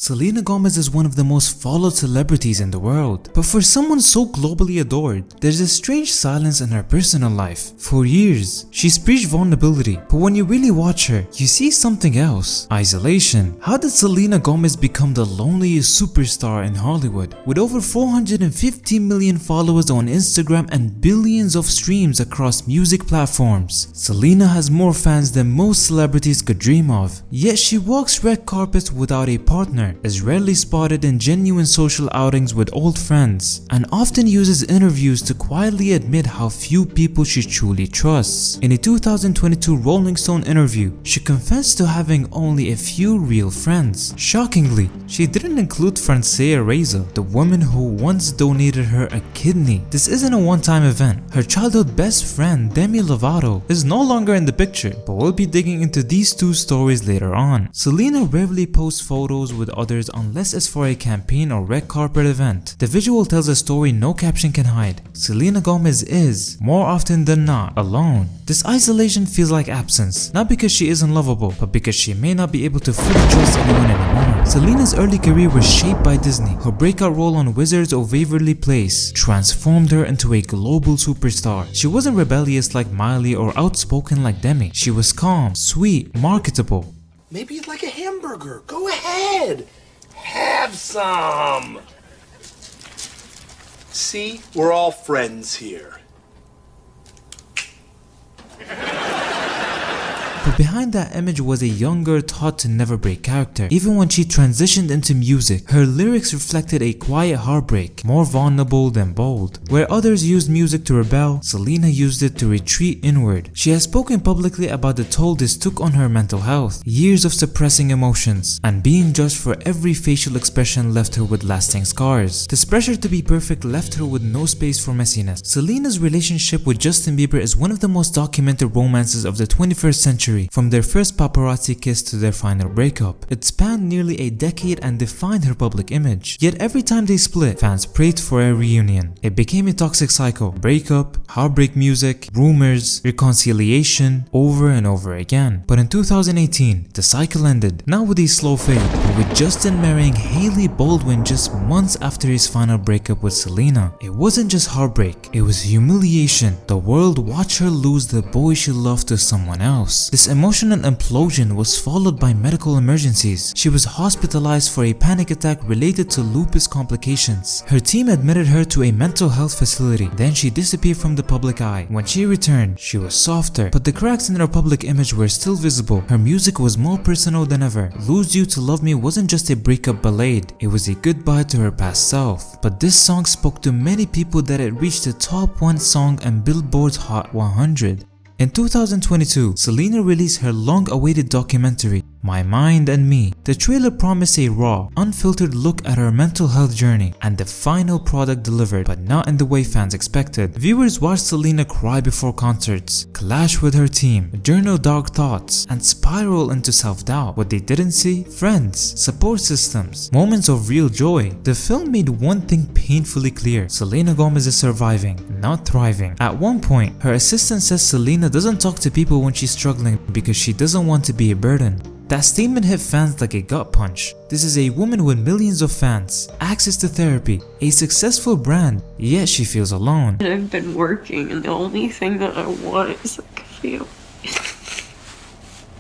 Selena Gomez is one of the most followed celebrities in the world. But for someone so globally adored, there's a strange silence in her personal life. For years, she's preached vulnerability, but when you really watch her, you see something else. Isolation. How did Selena Gomez become the loneliest superstar in Hollywood? With over 450 million followers on Instagram and billions of streams across music platforms, Selena has more fans than most celebrities could dream of. Yet she walks red carpets without a partner, is rarely spotted in genuine social outings with old friends, and often uses interviews to quietly admit how few people she truly trusts. In a 2022 Rolling Stone interview, she confessed to having only a few real friends. Shockingly, she didn't include Francia Reza, the woman who once donated her a kidney. This isn't a one-time event. Her childhood best friend, Demi Lovato, is no longer in the picture, but we'll be digging into these two stories later on. Selena rarely posts photos with others unless it's for a campaign or red carpet event. The visual tells a story no caption can hide. Selena Gomez is, more often than not, alone. This isolation feels like absence, not because she isn't lovable, but because she may not be able to fully trust anyone anymore. Selena's early career was shaped by Disney. Her breakout role on Wizards of Waverly Place transformed her into a global superstar. She wasn't rebellious like Miley or outspoken like Demi. She was calm, sweet, marketable. Maybe you'd like a hamburger. Go ahead. Have some. See, we're all friends here. But behind that image was a younger, taught to never break character. Even when she transitioned into music, her lyrics reflected a quiet heartbreak, more vulnerable than bold. Where others used music to rebel, Selena used it to retreat inward. She has spoken publicly about the toll this took on her mental health. Years of suppressing emotions and being judged for every facial expression left her with lasting scars. This pressure to be perfect left her with no space for messiness. Selena's relationship with Justin Bieber is one of the most documented romances of the 21st century. From their first paparazzi kiss to their final breakup, it spanned nearly a decade and defined her public image. Yet every time they split, fans prayed for a reunion. It became a toxic cycle: breakup, heartbreak music, rumors, reconciliation, over and over again. But in 2018, the cycle ended, not with a slow fade, but with Justin marrying Hailey Baldwin just months after his final breakup with Selena. It wasn't just heartbreak, it was humiliation. The world watched her lose the boy she loved to someone else. This emotional implosion was followed by medical emergencies. She was hospitalized for a panic attack related to lupus complications. Her team admitted her to a mental health facility. Then she disappeared from the public eye. When she returned, she was softer, but the cracks in her public image were still visible. Her music was more personal than ever. Lose You to Love Me wasn't just a breakup ballad, it was a goodbye to her past self. But this song spoke to many people that it reached the top 1 song and Billboard's Hot 100. In 2022, Selena released her long-awaited documentary, My Mind and Me. The trailer promised a raw, unfiltered look at her mental health journey, and the final product delivered, but not in the way fans expected. Viewers watched Selena cry before concerts, clash with her team, journal dark thoughts, and spiral into self-doubt. What they didn't see? Friends, support systems, moments of real joy. The film made one thing painfully clear: Selena Gomez is surviving, not thriving. At one point, her assistant says Selena doesn't talk to people when she's struggling because she doesn't want to be a burden. That statement hit fans like a gut punch. This is a woman with millions of fans, access to therapy, a successful brand, yet she feels alone. I've been working and the only thing that I want is like a family.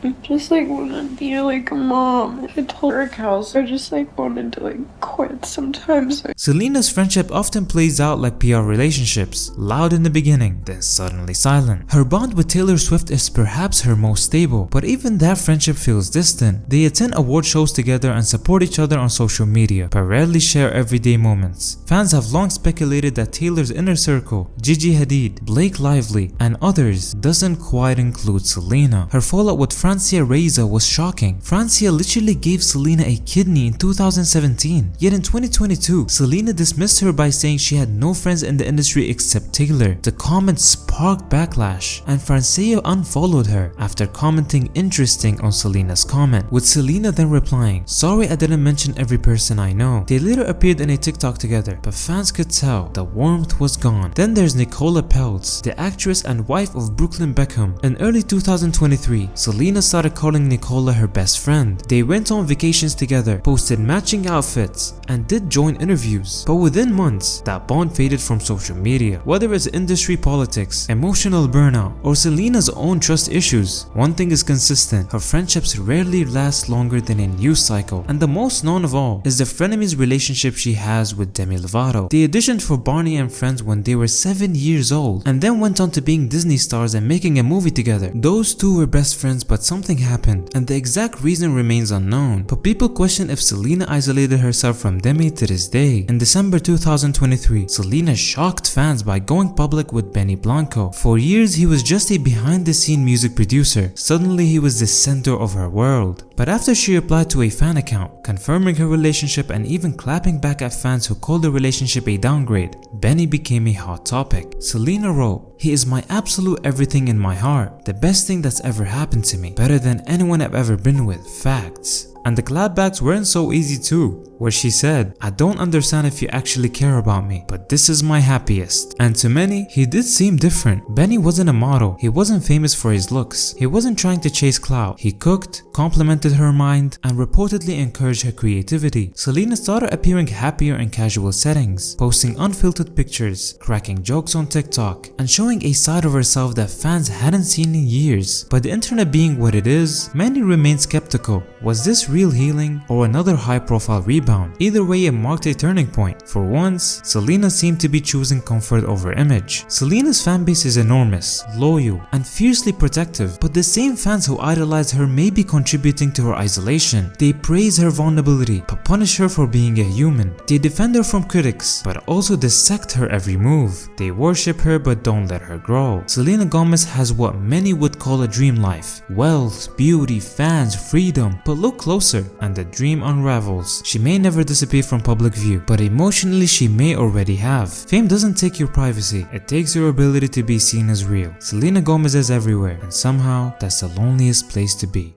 I just want to be like a mom. I told Rick House I just wanted to quit sometimes. Selena's friendship often plays out like PR relationships, loud in the beginning, then suddenly silent. Her bond with Taylor Swift is perhaps her most stable, but even that friendship feels distant. They attend award shows together and support each other on social media, but rarely share everyday moments. Fans have long speculated that Taylor's inner circle, Gigi Hadid, Blake Lively, and others, doesn't quite include Selena. Her fallout with Francia Reza was shocking. Francia literally gave Selena a kidney in 2017. Yet in 2022, Selena dismissed her by saying she had no friends in the industry except Taylor. The comment sparked backlash, and Francia unfollowed her after commenting interesting on Selena's comment, with Selena then replying, "Sorry I didn't mention every person I know." They later appeared in a TikTok together, but fans could tell the warmth was gone. Then there's Nicola Peltz, the actress and wife of Brooklyn Beckham. In early 2023, Selena started calling Nicola her best friend. They went on vacations together, posted matching outfits, and did joint interviews. But within months, that bond faded from social media. Whether it's industry politics, emotional burnout, or Selena's own trust issues, one thing is consistent: her friendships rarely last longer than a news cycle. And the most known of all is the frenemies relationship she has with Demi Lovato. They auditioned for Barney and Friends when they were 7 years old, and then went on to being Disney stars and making a movie together. Those two were best friends, but something happened, and the exact reason remains unknown. But people question if Selena isolated herself from Demi to this day. In December 2023, Selena shocked fans by going public with Benny Blanco. For years, he was just a behind-the-scene music producer. Suddenly, he was the center of her world. But after she replied to a fan account, confirming her relationship and even clapping back at fans who called the relationship a downgrade, Benny became a hot topic. Selena wrote, "He is my absolute everything in my heart. The best thing that's ever happened to me. Better than anyone I've ever been with. Facts." And the clapbacks weren't so easy too, where she said, "I don't understand if you actually care about me, but this is my happiest." And to many, he did seem different. Benny wasn't a model. He wasn't famous for his looks. He wasn't trying to chase clout. He cooked, complimented her mind, and reportedly encouraged her creativity. Selena started appearing happier in casual settings, posting unfiltered pictures, cracking jokes on TikTok, and showing a side of herself that fans hadn't seen in years. But the internet being what it is, many remained skeptical. Was this real healing or another high-profile rebound? Either way, it marked a turning point. For once, Selena seemed to be choosing comfort over image. Selena's fanbase is enormous, loyal, and fiercely protective, but the same fans who idolize her may be contributing to her isolation. They praise her vulnerability, but punish her for being a human. They defend her from critics, but also dissect her every move. They worship her but don't let her grow. Selena Gomez has what many would call a dream life: wealth, beauty, fans, freedom. But look closer, and the dream unravels. She may never disappear from public view, but emotionally she may already have. Fame doesn't take your privacy, it takes your ability to be seen as real. Selena Gomez is everywhere, and somehow that's the loneliest place to be.